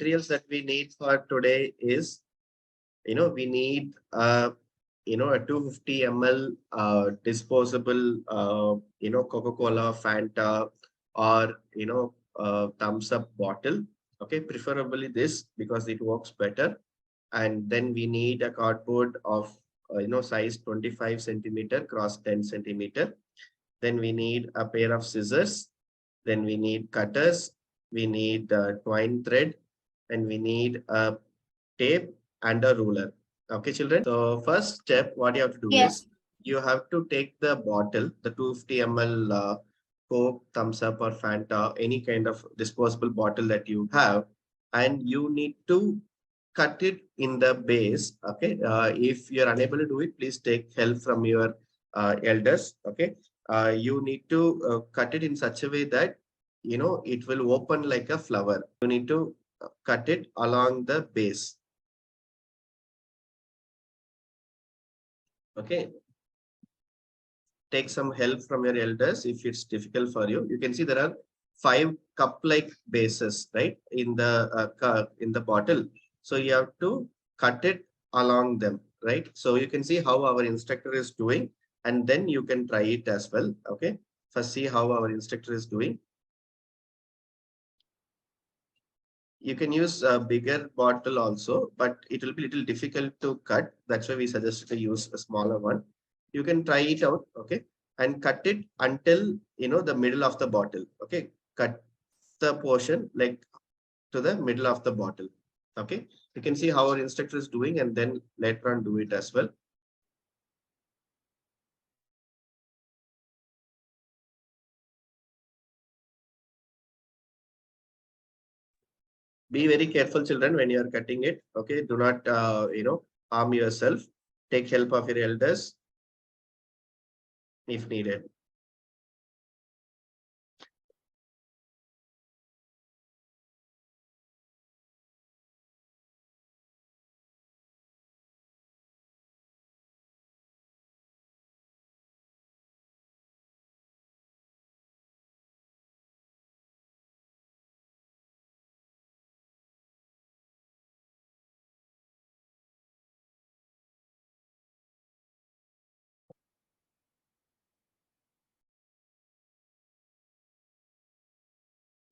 materials that we need for today is, we need a 250 ml disposable, Coca-Cola, Fanta, or thumbs up bottle. Okay, preferably this because it works better. And then we need a cardboard of size 25 centimeter cross 10 centimeter. Then we need a pair of scissors. Then we need cutters. We need twine thread, and we need a tape and a ruler. Okay, children. So first step, what you have to do Yes. is you have to take the bottle, the 250 ml Coke, Thumbs Up, or Fanta, any kind of disposable bottle that you have, and you need to cut it in the base. Okay. If you're unable to do it, please take help from your elders. Okay. You need to cut it in such a way that it will open like a flower. You need to cut it along the base. Okay. Take some help from your elders if it's difficult for you. You can see there are 5 cup-like bases, right, in the bottle. So you have to cut it along them, right? So you can see how our instructor is doing, and then you can try it as well. Okay. First, see how our instructor is doing. You can use a bigger bottle also, but it will be a little difficult to cut. That's why we suggested to use a smaller one. You can try it out, okay, and cut it until the middle of the bottle. Okay, cut the portion like to the middle of the bottle. Okay, you can see how our instructor is doing, and then later on do it as well. Be very careful, children, when you are cutting it. Okay, do not harm yourself. Take help of your elders if needed.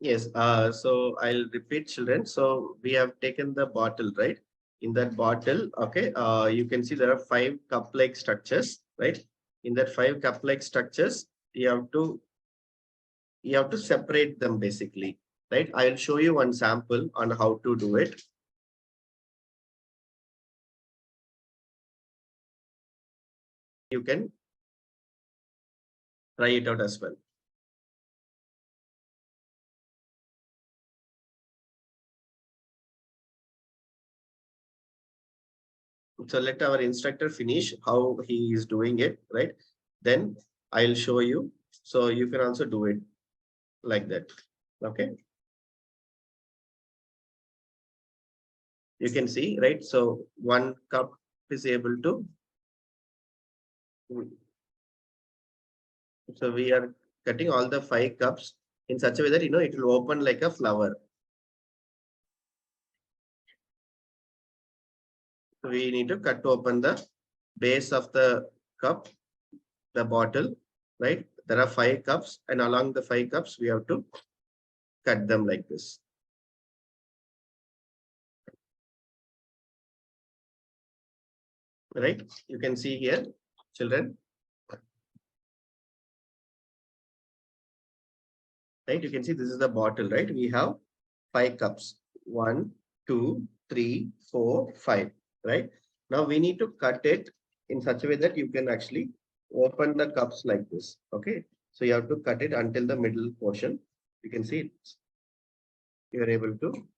Yes, so I'll repeat, children. So we have taken the bottle, right? In that bottle, okay, you can see there are 5 cup-like structures, right? In that 5 cup-like structures, you have to separate them basically, right? I'll show you one sample on how to do it. You can try it out as well. So let our instructor finish how he is doing it, right? Then I'll show you. So you can also do it like that. Okay. You can see, right? So 1 cup is able to. So we are cutting all the 5 cups in such a way that it will open like a flower. We need to cut open the base of the cup, the bottle, right? There are 5 cups, and along the 5 cups, we have to cut them like this. Right? You can see here, children. Right? You can see this is the bottle, right? We have 5 cups. 1, 2, 3, 4, 5. Right? Now we need to cut it in such a way that you can actually open the cups like this. Okay. So you have to cut it until the middle portion. You can see it. You are able to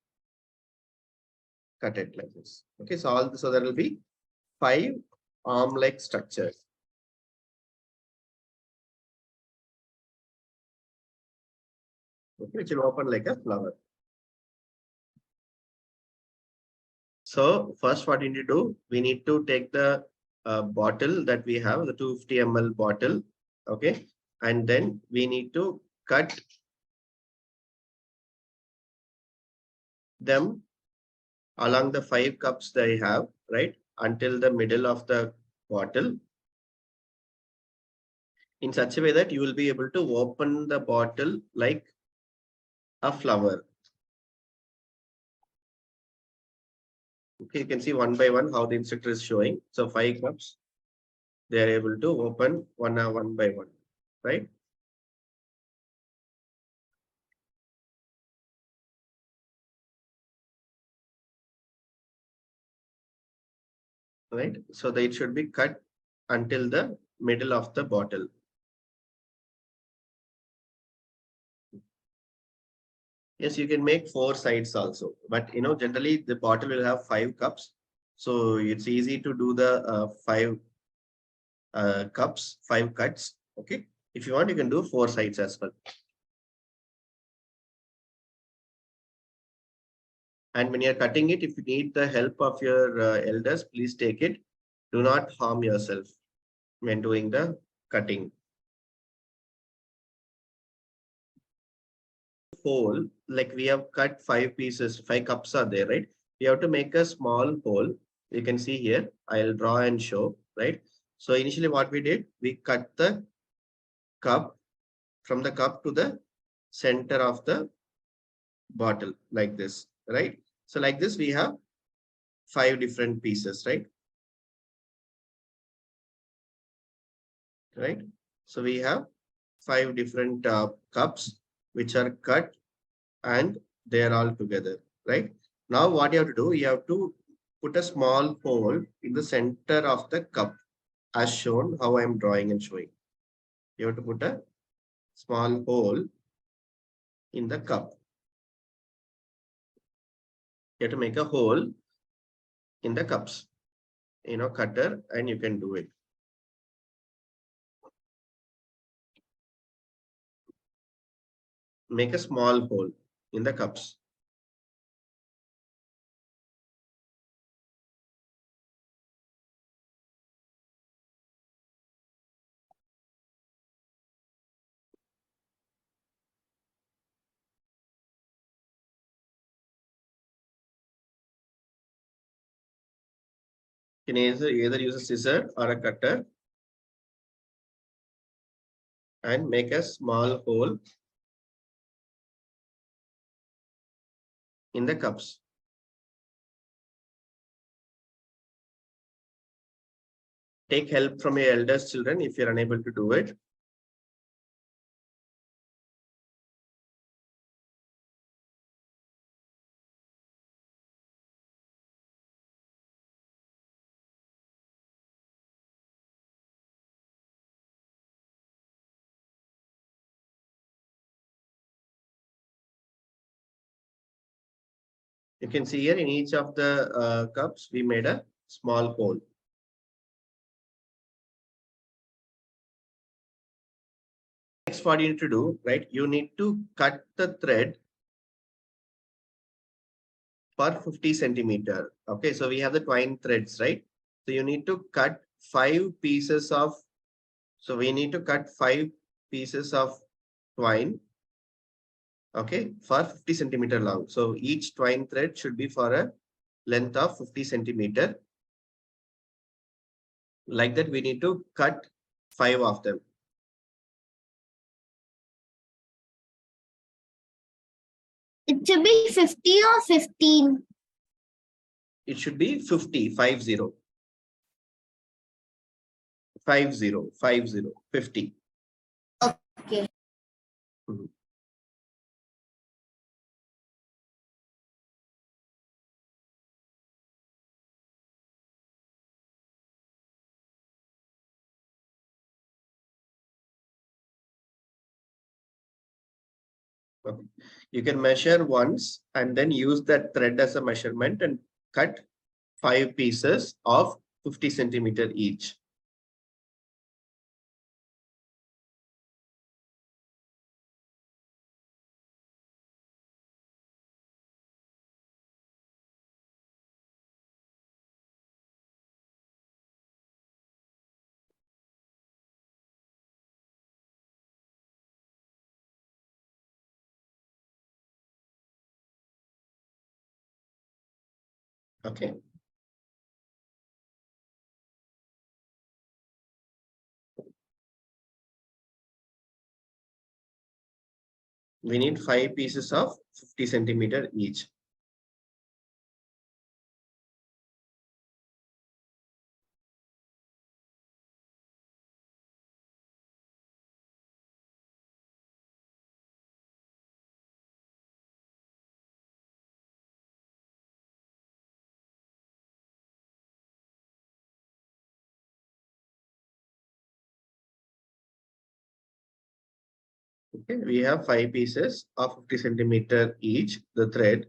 cut it like this. Okay. So there will be 5 arm-like structures. Okay, which will open like a flower. So first what we need to do, we need to take the bottle that we have, the 250 ml bottle. Okay. And then we need to cut them along the 5 cups they have, right, until the middle of the bottle, in such a way that you will be able to open the bottle like a flower. Okay, you can see one by one how the instructor is showing. So 5 cups, they are able to open one by one, right? Right. So that it should be cut until the middle of the bottle. Yes, you can make 4 sides also, but generally the bottle will have 5 cups. So it's easy to do the 5 cups, 5 cuts. Okay. If you want, you can do 4 sides as well. And when you're cutting it, if you need the help of your elders, please take it. Do not harm yourself when doing the cutting. Hole, like we have cut 5 pieces, 5 cups are there, right? We have to make a small hole. You can see here, I'll draw and show, right? So initially what we did, we cut the cup from the cup to the center of the bottle like this, right? So like this, we have 5 different pieces, right? Right. So we have 5 different cups which are cut and they are all together, right? Now what you have to do, you have to put a small hole in the center of the cup as shown how I am drawing and showing. You have to put a small hole in the cup. You have to make a hole in the cups, cutter, and you can do it. Make a small hole in the cups. You can either use a scissor or a cutter and make a small hole in the cups. Take help from your eldest children if you're unable to do it. You can see here in each of the cups, we made a small hole. Next, what you need to do, right? You need to cut the thread for 50 centimeter. Okay, so we have the twine threads, right? So you need to cut 5 pieces of, so we need to cut 5 pieces of twine, okay, for 50 centimeter long. So each twine thread should be for a length of 50 centimeter. Like that, we need to cut 5 of them. It should be 50 or 15. It should be 50, 50. 50, 50, 50. Okay. Mhm. Okay. You can measure once and then use that thread as a measurement and cut 5 pieces of 50 centimeter each. Okay. We need 5 pieces of 50 centimeter each. Okay, we have 5 pieces of 50 centimeter each, the thread.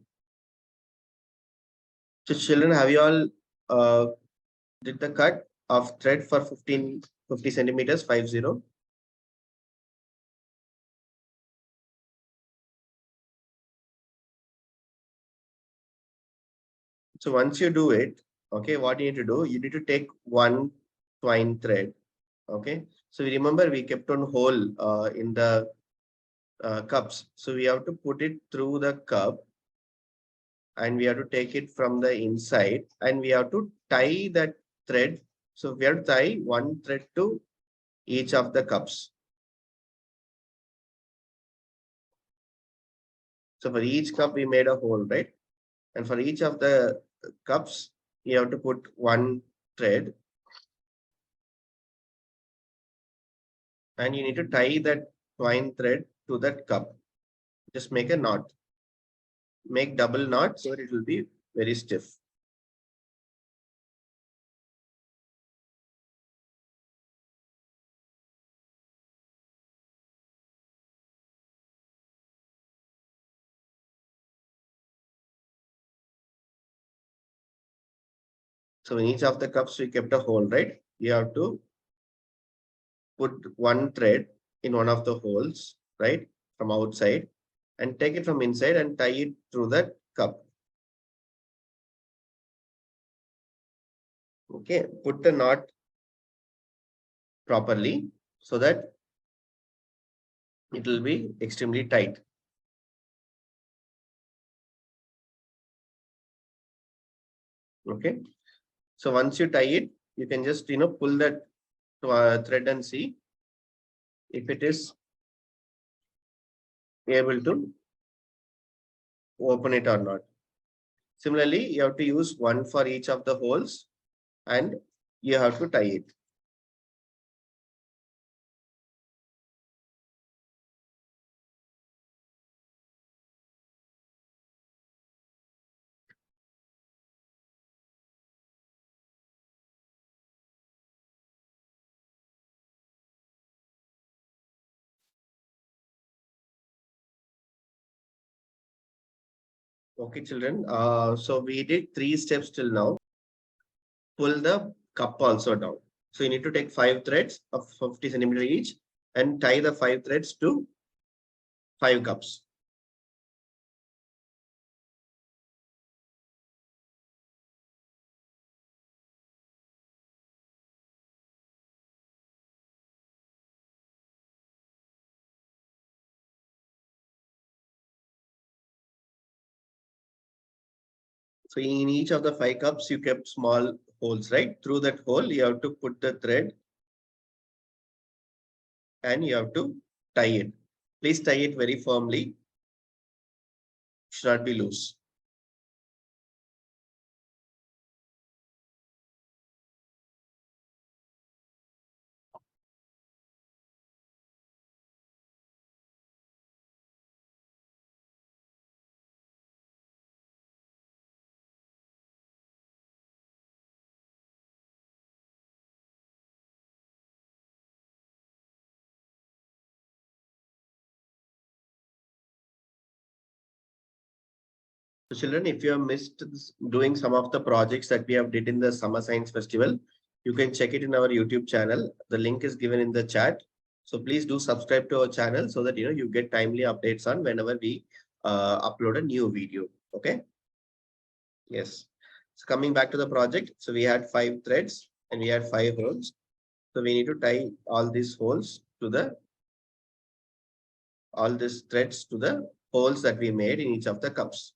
So children, have you all did the cut of thread for 50 centimeters, 50? So once you do it, okay, what you need to do, you need to take one twine thread. Okay. So we remember we kept on hole in the cups. So we have to put it through the cup and we have to take it from the inside and we have to tie that thread. So we have to tie one thread to each of the cups. So for each cup, we made a hole, right? And for each of the cups, you have to put one thread and you need to tie that twine thread to that cup. Just make a knot. Make double knot so it will be very stiff. So in each of the cups, we kept a hole, right? You have to put one thread in one of the holes, right? From outside and take it from inside and tie it through that cup. Okay, put the knot properly so that it will be extremely tight. Okay, so once you tie it, you can just pull that thread and see if it is able to open it or not. Similarly, you have to use one for each of the holes and you have to tie it. Okay, children. So we did 3 steps till now. Pull the cup also down. So you need to take 5 threads of 50 centimeter each and tie the 5 threads to 5 cups. So in each of the 5 cups, you kept small holes, right? Through that hole, you have to put the thread and you have to tie it. Please tie it very firmly. Should not be loose. So children, if you have missed doing some of the projects that we have did in the Summer Science Festival, you can check it in our YouTube channel. The link is given in the chat. So please do subscribe to our channel so that you get timely updates on whenever we upload a new video. Okay. Yes. So coming back to the project, so we had 5 threads and we had 5 holes. So we need to tie all these holes to all these threads to the holes that we made in each of the cups.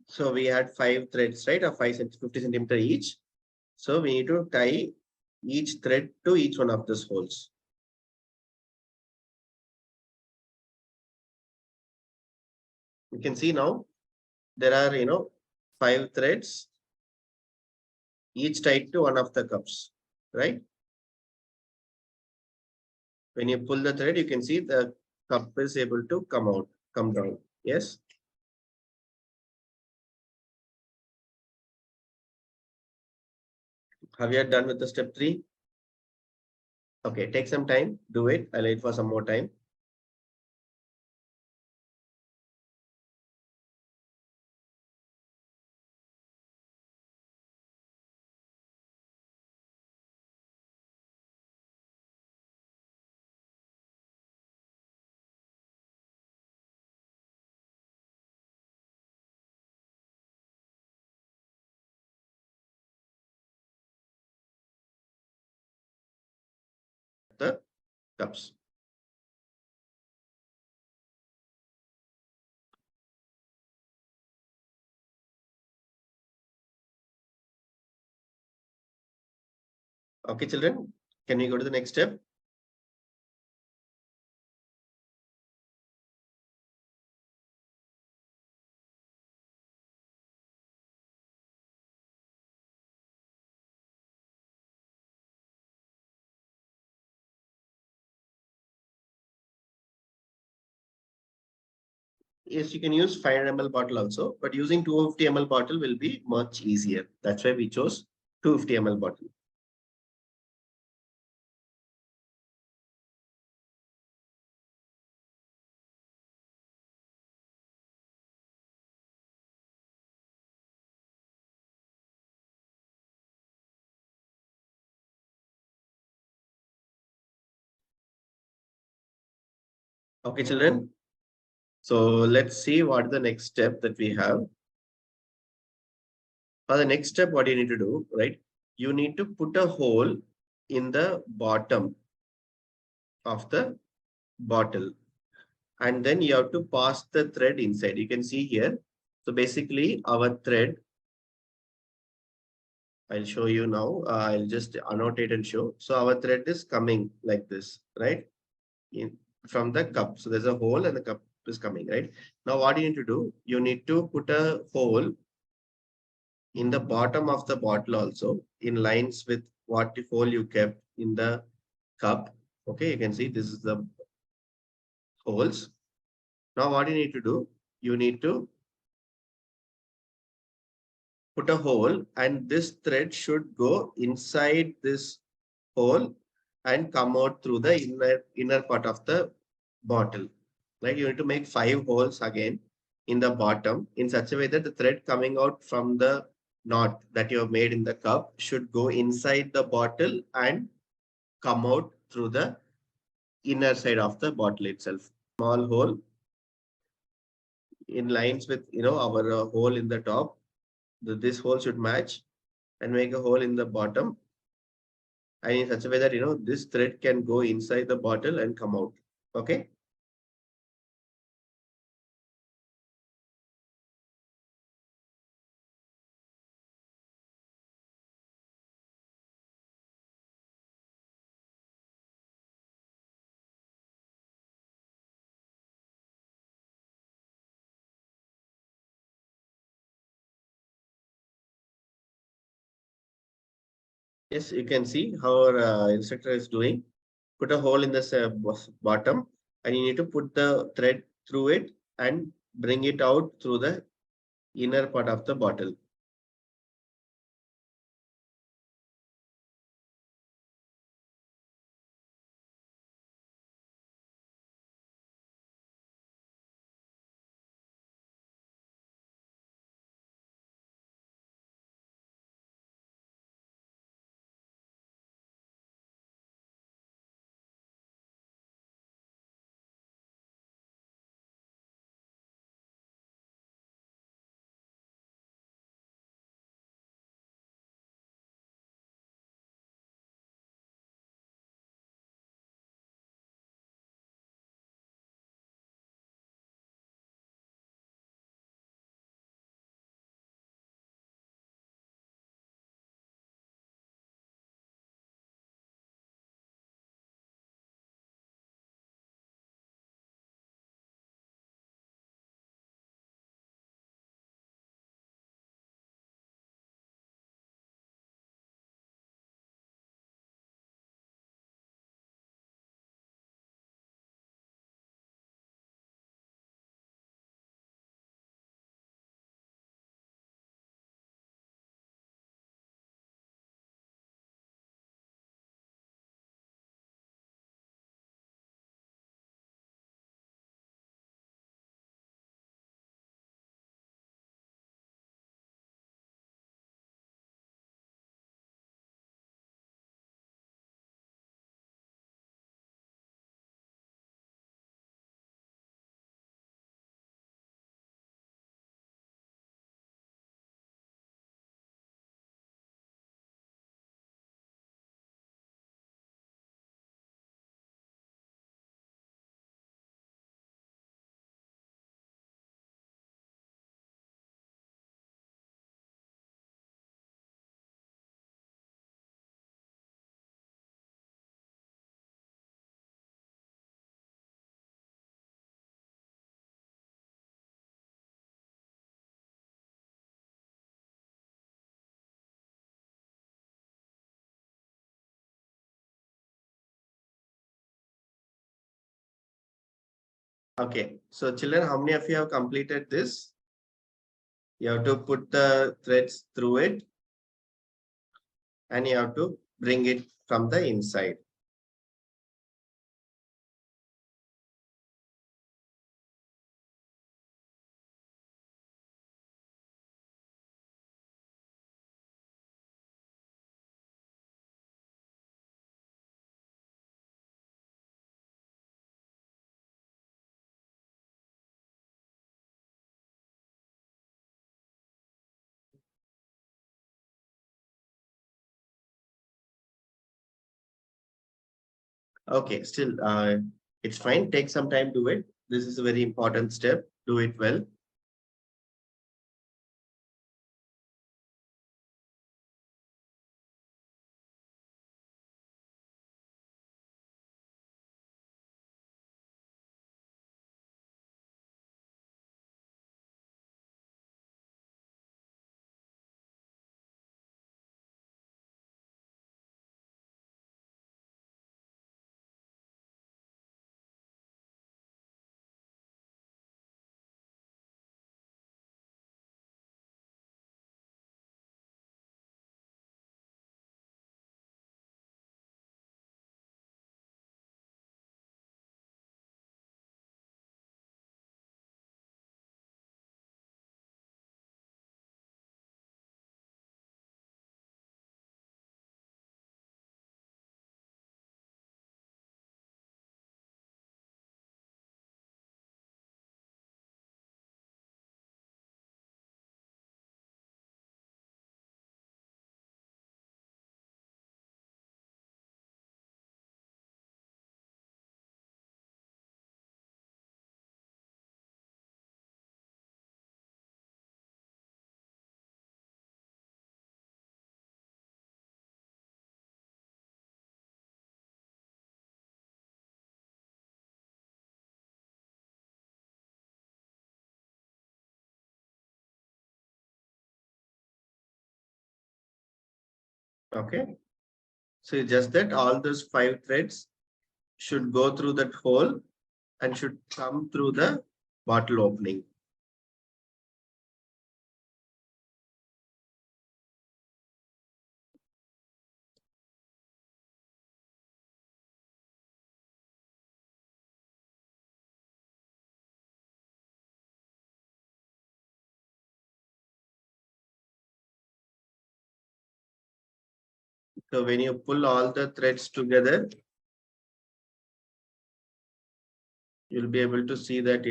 So we had 5 threads, right? Of 50 centimeter each. So we need to tie each thread to each one of these holes. You can see now there are, 5 threads, each tied to one of the cups, right? When you pull the thread, you can see the cup is able to come down. Yes. Have you done with the step 3? Okay, take some time, do it. I'll wait for some more time. The cups. Okay, children, can we go to the next step? Yes, you can use 500 ml bottle also, but using 250 ml bottle will be much easier. That's why we chose 250 ml bottle. Okay, children. So let's see what the next step that we have. For the next step, what you need to do, right? You need to put a hole in the bottom of the bottle, and then you have to pass the thread inside. You can see here. So basically our thread, I'll show you now. I'll just annotate and show. So our thread is coming like this, right? From the cup. So there's a hole and the cup is coming, right? Now what you need to do, you need to put a hole in the bottom of the bottle also in lines with what the hole you kept in the cup. Okay, you can see this is the holes. Now what you need to do, you need to put a hole and this thread should go inside this hole and come out through the inner part of the bottle. Like you need to make 5 holes again in the bottom in such a way that the thread coming out from the knot that you have made in the cup should go inside the bottle and come out through the inner side of the bottle itself. Small hole in lines with our hole in the top. This hole should match and make a hole in the bottom and in such a way that this thread can go inside the bottle and come out. Okay. Yes, you can see how our instructor is doing. Put a hole in the bottom and you need to put the thread through it and bring it out through the inner part of the bottle. Okay, so children, how many of you have completed this? You have to put the threads through it and you have to bring it from the inside. Okay, still, it's fine. Take some time to it. This is a very important step. Do it well. Okay. So just that all those 5 threads should go through that hole and should come through the bottle opening. So when you pull all the threads together, you'll be able to see that,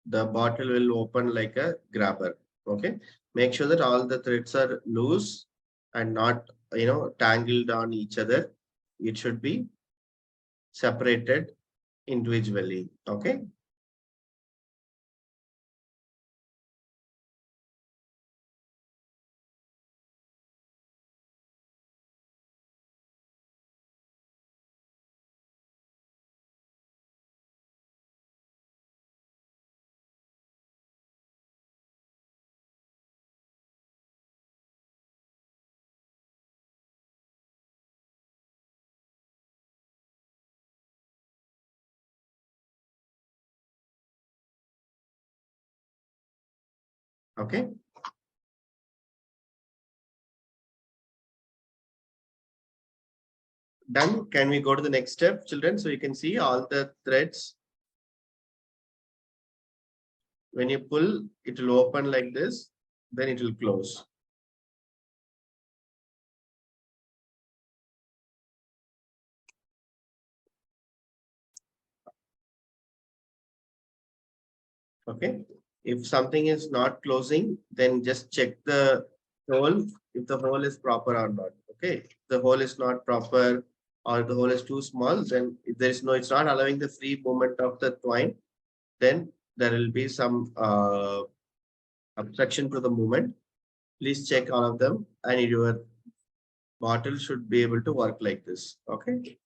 the bottle will open like a grabber. Okay. Make sure that all the threads are loose and not, tangled on each other. It should be separated individually. Okay. Okay. Done. Can we go to the next step, children? So you can see all the threads. When you pull, it will open like this, then it will close. Okay. If something is not closing, then just check the hole, if the hole is proper or not. Okay. If the hole is not proper or the hole is too small, then if there is no, it's not allowing the free movement of the twine, then there will be some obstruction to the movement. Please check all of them and your bottle should be able to work like this. Okay.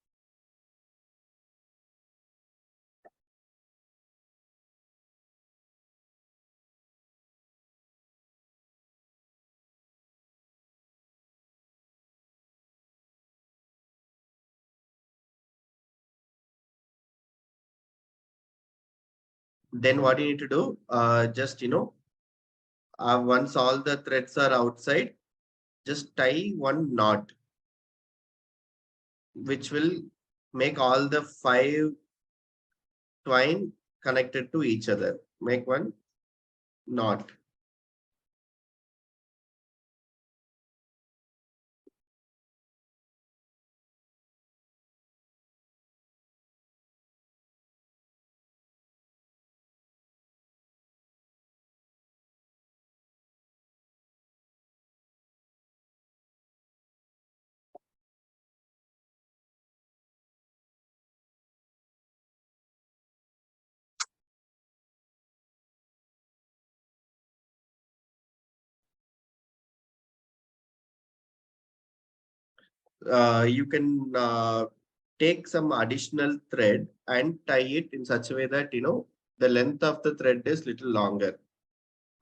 Then what you need to do, just, once all the threads are outside, just tie one knot, which will make all the five twine connected to each other. Make one knot. You can take some additional thread and tie it in such a way that the length of the thread is little longer.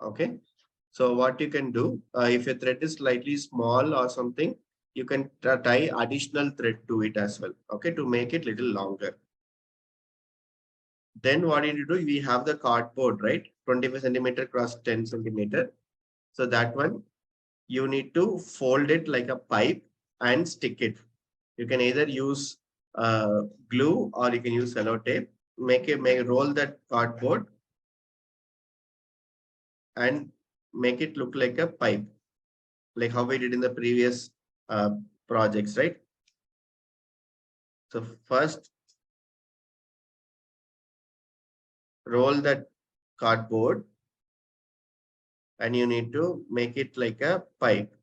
Okay. So what you can do, if your thread is slightly small or something, you can tie additional thread to it as well. Okay, to make it little longer. Then what you need to do, we have the cardboard, right? 25 centimeter cross 10 centimeter. So that one, you need to fold it like a pipe and stick it. You can either use glue or you can use sellotape. Roll that cardboard and make it look like a pipe, like how we did in the previous uh, projects, right? So first roll that cardboard and you need to make it like a pipe.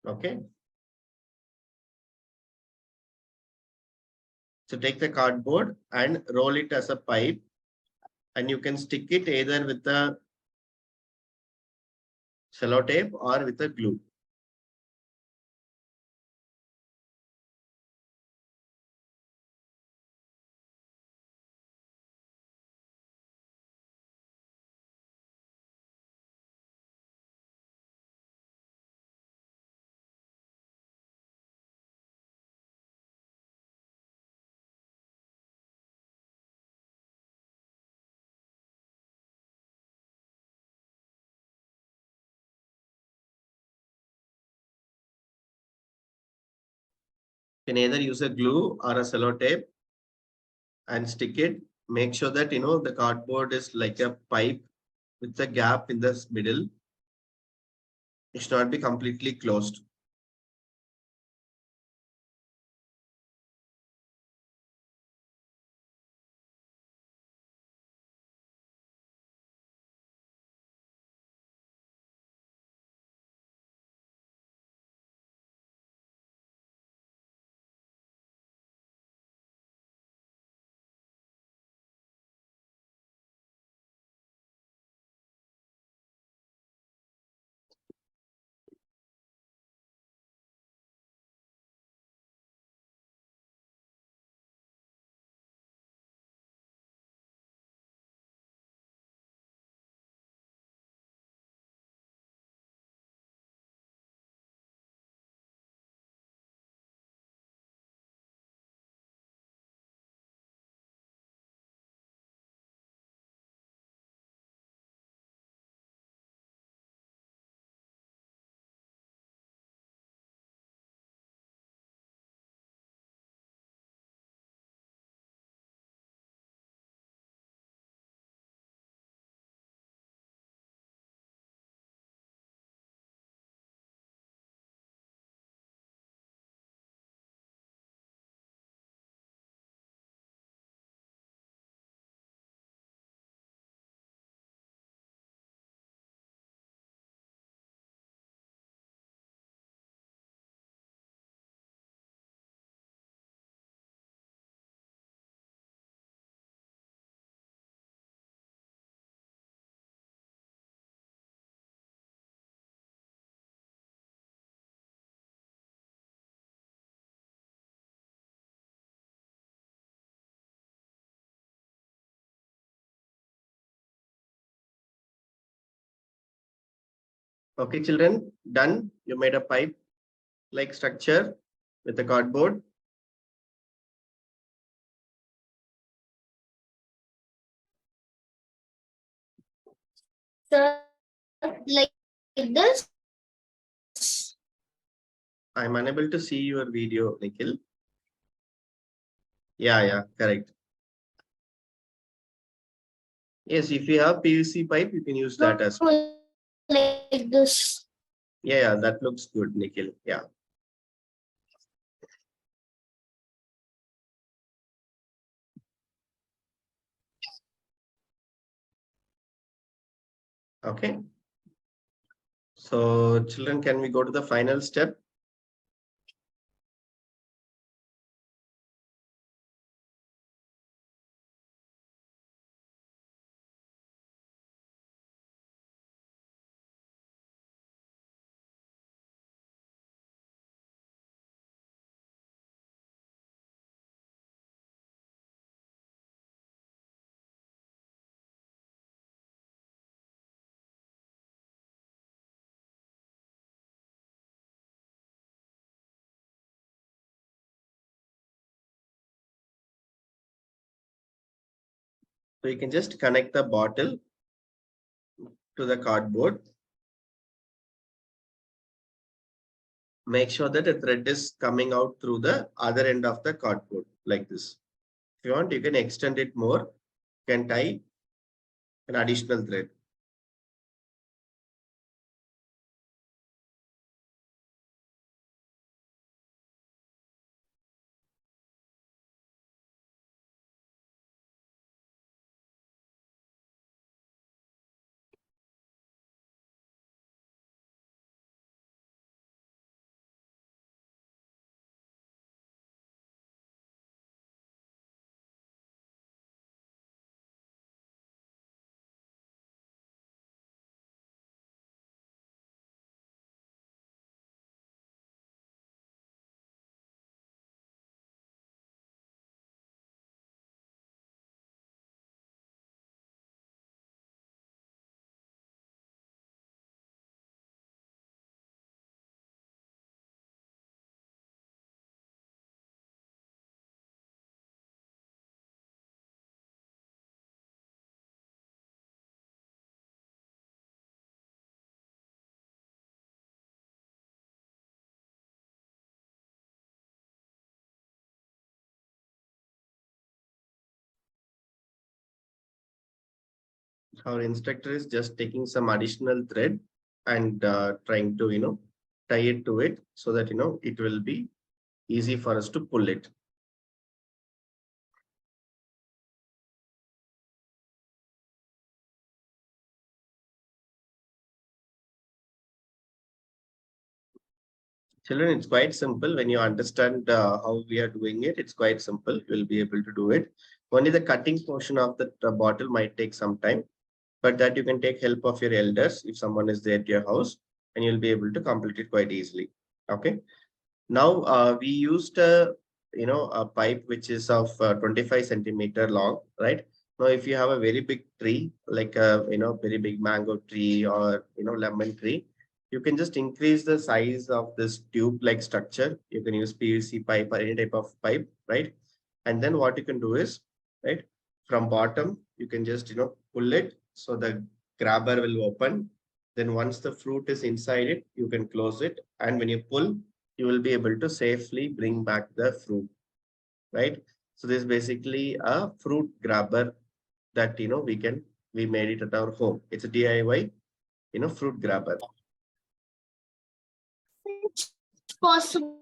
Okay. So take the cardboard and roll it as a pipe and you can stick it either with a sellotape or with a glue. You can either use a glue or a sellotape and stick it. Make sure that the cardboard is like a pipe with a gap in the middle. It should not be completely closed. Okay, children, done. You made a pipe like structure with a cardboard. Sir, like this. I'm unable to see your video, Nikhil. Yeah, correct. Yes, if you have PVC pipe, you can use that as well. Like this. Yeah, that looks good, Nikhil. Yeah. Okay. So, children, can we go to the final step? So you can just connect the bottle to the cardboard. Make sure that the thread is coming out through the other end of the cardboard like this. If you want, you can extend it more. You can tie an additional thread. Our instructor is just taking some additional thread and trying to, tie it to it so that, it will be easy for us to pull it. Children, it's quite simple. When you understand how we are doing it, it's quite simple. You will be able to do it. Only the cutting portion of the bottle might take some time, but that you can take help of your elders if someone is there at your house, and you'll be able to complete it quite easily. Okay. Now we used a pipe which is of 25 centimeter long, right? Now, if you have a very big tree, like a very big mango tree or lemon tree, you can just increase the size of this tube-like structure. You can use PVC pipe or any type of pipe, right? And then what you can do is, right, from bottom you can just pull it so the grabber will open. Then once the fruit is inside it, you can close it, and when you pull, you will be able to safely bring back the fruit, right? So this is basically a fruit grabber that we made it at our home. It's a DIY, fruit grabber. It's possible.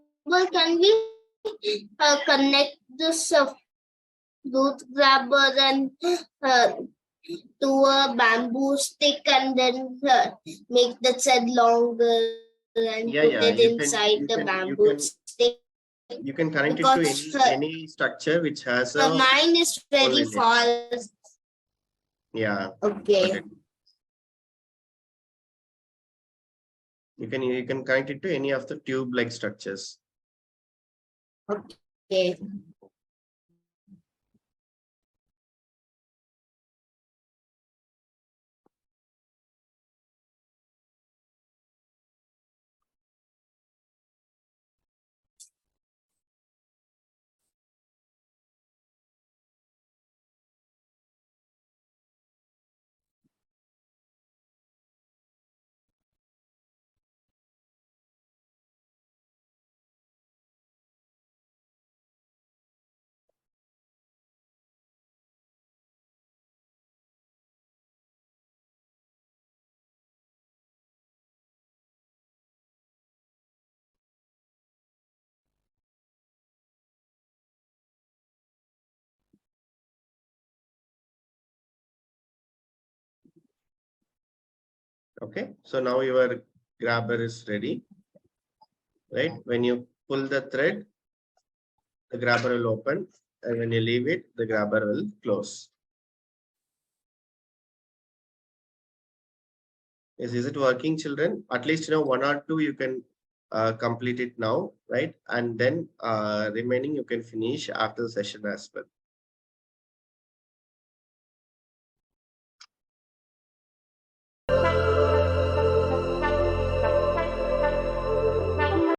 Can we connect this fruit grabber and uh, to a bamboo stick and then make the thread longer and Yeah, put yeah. it You can inside you the can you bamboo can stick? you can connect it to Because any structure which has a mine is hole very in it. fast. Yeah. Got Okay. it. You can connect it to any of the tube-like structures. Okay. Okay, so now your grabber is ready, right? When you pull the thread, the grabber will open, and when you leave it, the grabber will close. Is it working, children? At least one or two you can complete it now, right? And then remaining you can finish after the session as well.